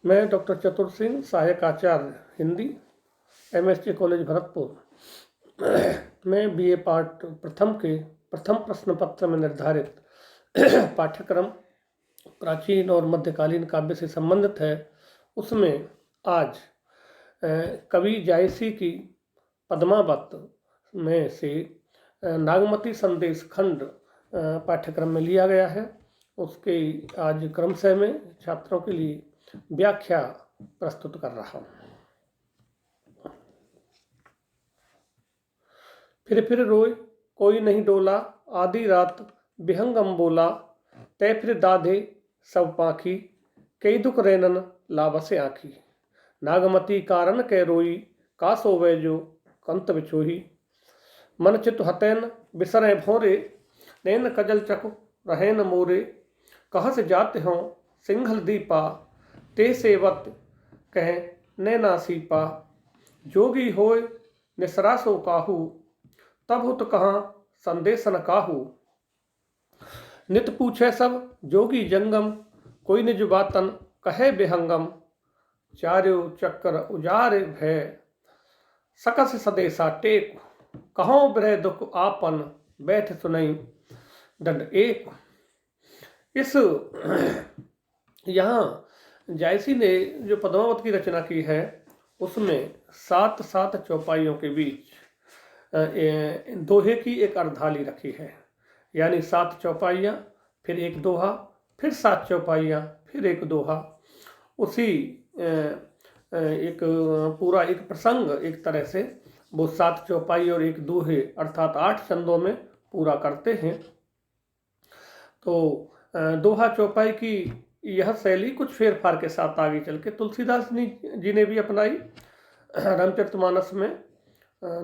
मैं डॉक्टर चतुर सिंह, सहायक आचार्य हिंदी, एमएसजी कॉलेज भरतपुर में बीए पार्ट प्रथम के प्रथम प्रश्न पत्र में निर्धारित पाठ्यक्रम प्राचीन और मध्यकालीन काव्य से संबंधित है। उसमें आज कवि जायसी की पद्मावत में से नागमती संदेश खंड पाठ्यक्रम में लिया गया है। उसके आज क्रमशः में छात्रों के लिए व्याख्या प्रस्तुत कर रहा हूँ। फिर रोए कोई नहीं डोला, आधी रात विहंगम बोला, तय फिर दाधे सब पाखी, कई दुख रैनन लाबसे आखी। नागमती कारण कह रोई, का सोवे जो कंत बिछोही। मन चित हतैन बिसरे भोरे, नैन कजल चक रहे न मोरे। कह से जाते हों सिंघल दीपा, ते सेवत कह नैना सीपा। जोगी होय निसरासो काहू, तब हुत कहाँ संदेशन काहू। नित पूछे सब जोगी जंगम, कोई निज बातन कहे बेहंगम। चार्यो चक्कर उजार भय, सकस सदेशा टेक। कहो ब्रह दुख आपन, बैठ सुनई दंड एक। इस यहाँ जायसी ने जो पद्मावत की रचना की है उसमें 7 चौपाइयों के बीच दोहे की एक अर्धाली रखी है, यानी 7 चौपाइयाँ, फिर एक दोहा, फिर 7 चौपाइयाँ, फिर एक दोहा। उसी एक पूरा एक प्रसंग एक तरह से वो 7 चौपाई और एक दोहे अर्थात 8 छंदों में पूरा करते हैं। तो दोहा चौपाई की यह शैली कुछ फेरफार के साथ आगे चल के तुलसीदास जी ने भी अपनाई। रामचरितमानस में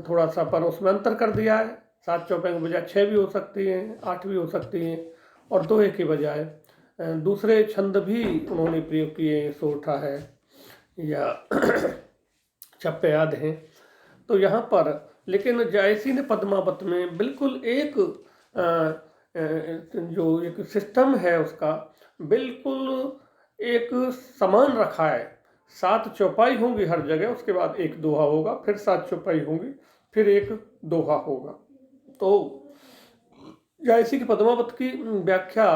थोड़ा सा पर उसमें अंतर कर दिया है। 7 चौपाई के बजाय 6 भी हो सकती हैं, 8 भी हो सकती हैं, और दोहे के बजाय दूसरे छंद भी उन्होंने प्रयोग किए, सोठा है या छप्पे आदि हैं। तो यहाँ पर लेकिन जायसी ने पद्मावत में बिल्कुल एक जो एक सिस्टम है उसका बिल्कुल एक समान रखा है। 7 चौपाई होंगी हर जगह, उसके बाद एक दोहा होगा, फिर 7 चौपाई होंगी, फिर एक दोहा होगा। तो जायसी की पद्मावत की व्याख्या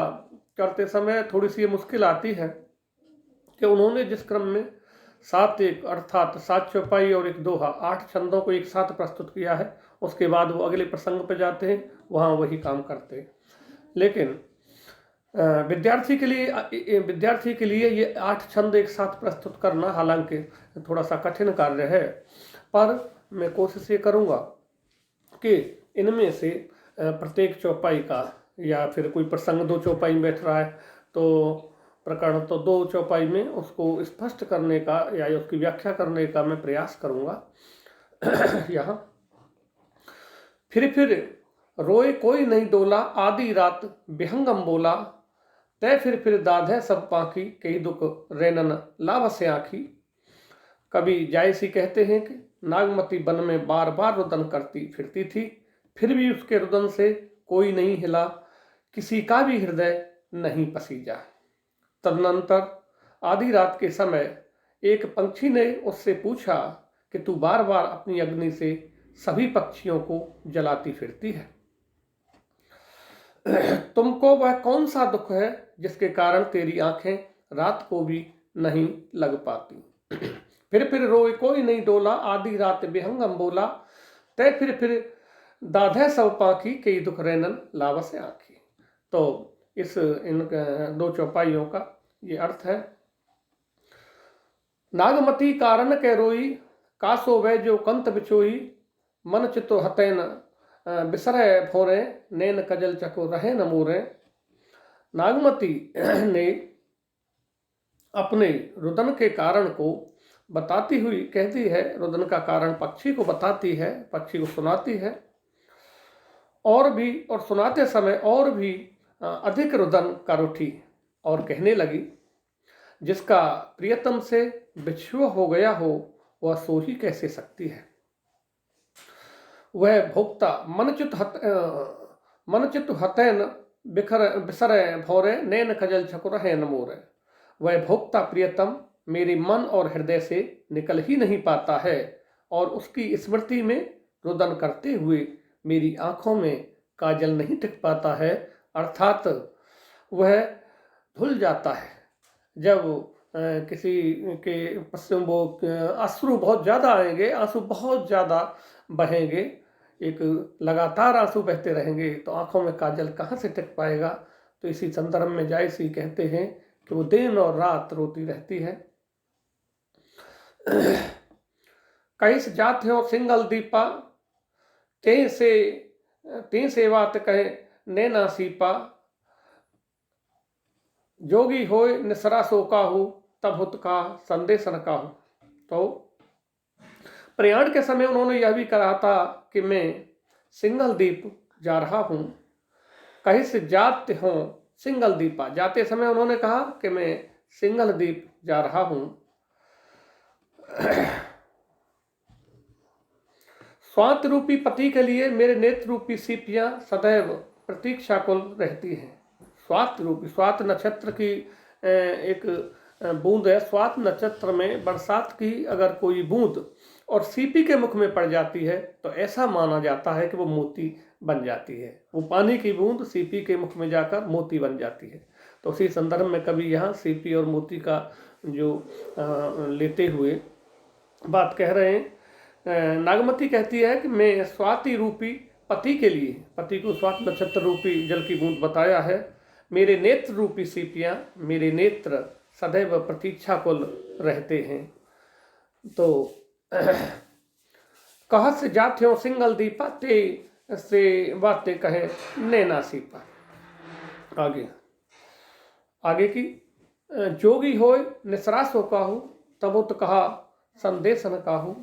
करते समय थोड़ी सी ये मुश्किल आती है कि उन्होंने जिस क्रम में 7 एक अर्थात 7 चौपाई और एक दोहा 8 छंदों को एक साथ प्रस्तुत किया है, उसके बाद वो अगले प्रसंग पे जाते हैं, वहाँ वही काम करते हैं। लेकिन विद्यार्थी के लिए ये 8 छंद एक साथ प्रस्तुत करना हालांकि थोड़ा सा कठिन कार्य है, पर मैं कोशिश ये करूँगा कि इनमें से प्रत्येक चौपाई का या फिर कोई प्रसंग 2 चौपाई में बैठ रहा है तो प्रकरण तो 2 चौपाई में उसको स्पष्ट करने का या उसकी व्याख्या करने का मैं प्रयास करूँगा। यहाँ फिर रोए कोई नहीं डोला, आधी रात विहंगम बोला, तय फिर दाधे सब पाखी, कई दुख रैनन लाबसे आखी। कवि जायसी कहते हैं कि नागमती वन में बार बार रुदन करती फिरती थी, फिर भी उसके रुदन से कोई नहीं हिला, किसी का भी हृदय नहीं पसीजा। तदनंतर आधी रात के समय एक पंछी ने उससे पूछा कि तू बार बार अपनी अग्नि से सभी पक्षियों को जलाती फिरती है, तुमको वह कौन सा दुख है जिसके कारण तेरी आंखें रात को भी नहीं लग पाती। फिर रोए कोई नहीं डोला, आधी रात विहंगम बोला, तय फिर दाधे सब पाखी, कई दुख रैनन लाबसे आखी। तो इन 2 चौपाइयों का ये अर्थ है। नागमती कारण कह रोई, कासो वै जो कंत बिछोई। मन चितो हतैन बिसरे भोरे, नैन कजल चको रहे न मोरे। नागमती ने अपने रुदन के कारण को बताती हुई कहती है, रुदन का कारण पक्षी को बताती है, पक्षी को सुनाती है, और सुनाते समय और भी अधिक रुदन कर उठी और कहने लगी, जिसका प्रियतम से बिछुआ हो गया हो वह सो ही कैसे सकती है। वह भोक्ता मनचित हतैन बिसरे भोरे, नैन खजल छकुर है न मोरे। वह भोक्ता प्रियतम मेरे मन और हृदय से निकल ही नहीं पाता है और उसकी स्मृति में रुदन करते हुए मेरी आंखों में काजल नहीं टिक पाता है, अर्थात वह धुल जाता है। जब किसी के पश्चिम वो अश्रु बहुत ज़्यादा आएंगे, आंसू बहुत ज़्यादा बहेंगे, एक लगातार आंसू बहते रहेंगे, तो आंखों में काजल कहाँ से टिक पाएगा। तो इसी संदर्भ में जायसी कहते हैं कि वो दिन और रात रोती रहती है। कईस जात हो सिंगल दीपा, ते से बात कहे नैना सीपा, जोगी होय निसरा सो काहू, तब हुत का संदेशन काहू। तो प्रयाण के समय उन्होंने यह भी कहा था कि मैं सिंगल दीप जा रहा हूं। कहीं से जाते हो सिंगल दीपा, जाते समय उन्होंने कहा कि मैं सिंगल दीप जा रहा हूं। स्वात रूपी पति के लिए मेरे नेत्र रूपी सीपियां सदैव प्रतीक्षाकुल रहती हैं। स्वात रूपी, स्वात नक्षत्र की एक बूंद है। स्वात नक्षत्र में बरसात की अगर कोई बूंद और सीपी के मुख में पड़ जाती है तो ऐसा माना जाता है कि वो मोती बन जाती है। वो पानी की बूंद सीपी के मुख में जाकर मोती बन जाती है। तो उसी संदर्भ में कभी यहाँ सीपी और मोती का जो लेते हुए बात कह रहे हैं। नागमती कहती है कि मैं स्वाति रूपी पति के लिए, पति को स्वात नक्षत्र रूपी जल की बूंद बताया है, मेरे नेत्र रूपी सीपियां, मेरे नेत्र सदैव प्रतीक्षा को रहते हैं। तो कहत से जाते हो सिंगल दीपा, ते से बातें कहे नैना सीपा। आगे की जोगी होय निसरास हो काहू, तबो तो कहा संदेश न काहू।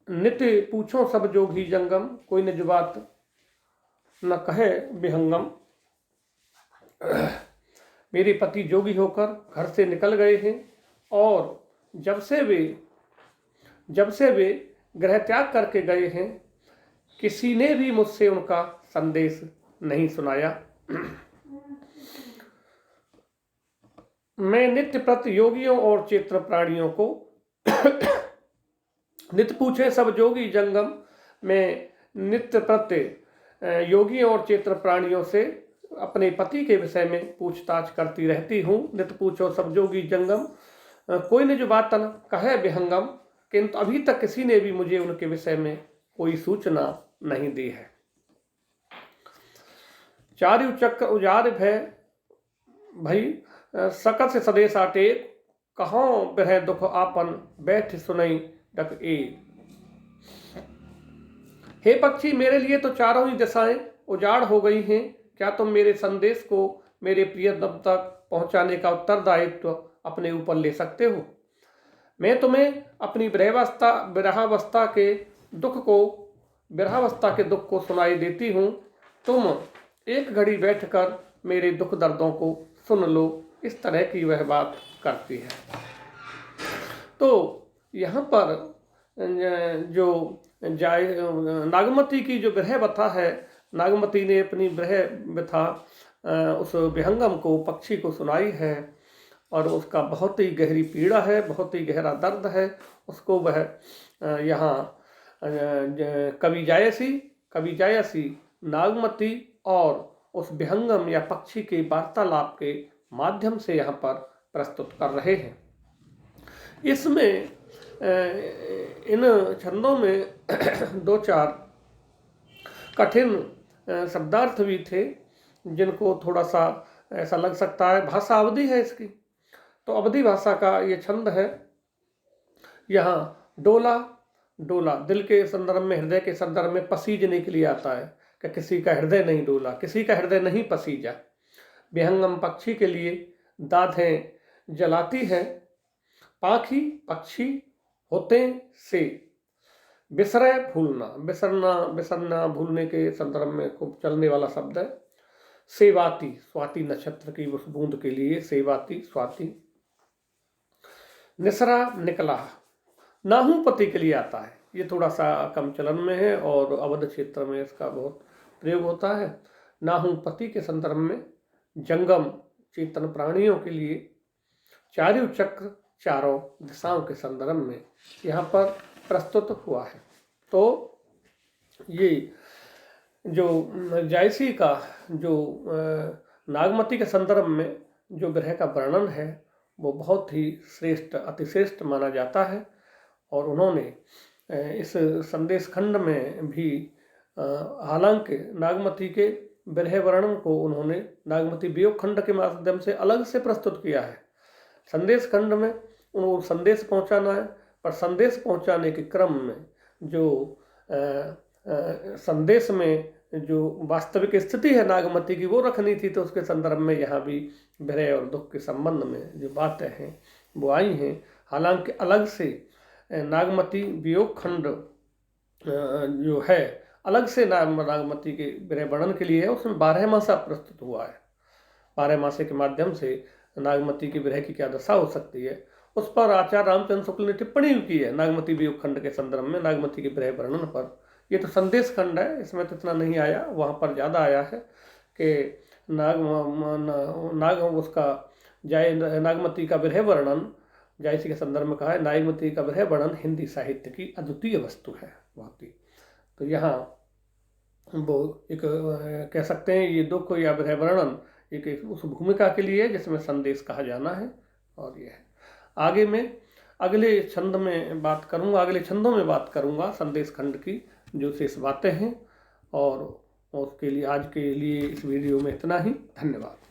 नित्य पूछो सब जोगी जंगम, कोई निज बात न कहे विहंगम। मेरे पति जोगी होकर घर से निकल गए हैं और जब से वे गृह त्याग करके गए हैं, किसी ने भी मुझसे उनका संदेश नहीं सुनाया। मैं नित्य प्रति योगियों और चेत्र प्राणियों को नित्य पूछे सब जोगी जंगम, मैं नित्य प्रत्यय योगियों और चेत्र प्राणियों से अपने पति के विषय में पूछताछ करती रहती हूँ। नित्य पूछो सब जोगी जंगम, कोई ने जो बात कहे विहंगम, किंतु अभी तक किसी ने भी मुझे उनके विषय में कोई सूचना नहीं दी है। चारु चक्र उजार भय भई, सकत से सदेश आटे, कहाँ बह दुख आपन बैठ सुनई डक ए। हे पक्षी, मेरे लिए तो चारों ही दिशाएं उजाड़ हो गई हैं। क्या तुम मेरे संदेश को मेरे प्रियतम तक पहुंचाने का उत्तरदायित्व अपने ऊपर ले सकते हो? मैं तुम्हें अपनी विरहावस्था के दुख को सुनाई देती हूँ। तुम एक घड़ी बैठकर मेरे दुख दर्दों को सुन लो। इस तरह की वह बात करती है। तो यहाँ पर जो नागमती की जो विरह व्यथा है, नागमती ने अपनी विरह व्यथा उस विहंगम को, पक्षी को सुनाई है और उसका बहुत ही गहरी पीड़ा है, बहुत ही गहरा दर्द है। उसको वह यहाँ कवि जायसी नागमती और उस विहंगम या पक्षी के वार्तालाप के माध्यम से यहाँ पर प्रस्तुत कर रहे हैं। इसमें इन छंदों में दो चार कठिन शब्दार्थ भी थे जिनको थोड़ा सा ऐसा लग सकता है। भाषा अवधि है इसकी, तो अवधि भाषा का ये छंद है। यहाँ डोला दिल के संदर्भ में, हृदय के संदर्भ में पसीजने के लिए आता है कि किसी का हृदय नहीं डोला, किसी का हृदय नहीं पसीजा। विहंगम पक्षी के लिए दादें जलाती है, पाखी पक्षी होते से बिसरे बिसरना भूलने के संदर्भ में खूब चलने वाला शब्द है। सेवाती, स्वाति नक्षत्र की उस बूंद के लिए सेवाती, स्वाति। निसरा निकला, नाहूपति के लिए आता है। ये थोड़ा सा कम चलन में है और अवध क्षेत्र में इसका बहुत प्रयोग होता है। नाहूपति के संदर्भ में जंगम चेतन प्राणियों के लिए चारों चक्र चारों दिशाओं के संदर्भ में यहाँ पर प्रस्तुत हुआ है। तो ये जो जायसी का जो नागमती के संदर्भ में जो ग्रह का वर्णन है वो बहुत ही श्रेष्ठ अतिश्रेष्ठ माना जाता है। और उन्होंने इस संदेश खंड में भी हालांकि नागमती के विरह वर्णन को उन्होंने नागमती वियोग खंड के माध्यम से अलग से प्रस्तुत किया है। संदेश खंड में उनको संदेश पहुंचाना है, पर संदेश पहुंचाने के क्रम में जो संदेश में जो वास्तविक स्थिति है नागमती की वो रखनी थी, तो उसके संदर्भ में यहाँ भी विरह और दुख के संबंध में जो बातें हैं वो आई हैं। हालांकि अलग से नागमती वियोग खंड जो है अलग से नागमती के विरह वर्णन के लिए है, उसमें 12 मासा प्रस्तुत हुआ है। 12 मासे के माध्यम से नागमती की विरह की क्या दशा हो सकती है उस पर आचार्य रामचंद्र शुक्ल ने टिप्पणी भी की है नागमती वियोग खंड के संदर्भ में नागमती के विरह वर्णन पर। ये तो संदेश खंड है, इसमें तो इतना नहीं आया, वहाँ पर ज़्यादा आया है कि नागमती का विरह वर्णन जायसी के संदर्भ में कहा है। नागमती का विरह वर्णन हिंदी साहित्य की अद्वितीय वस्तु है बहुत ही। तो यहाँ वो एक कह सकते हैं ये दुख या विरह वर्णन एक उस भूमिका के लिए जिसमें संदेश कहा जाना है। और यह है आगे मैं अगले छंद में बात करूँगा, अगले छंदों में बात करूँगा संदेश खंड की जो शेष बातें हैं। और उसके लिए आज के लिए इस वीडियो में इतना ही। धन्यवाद।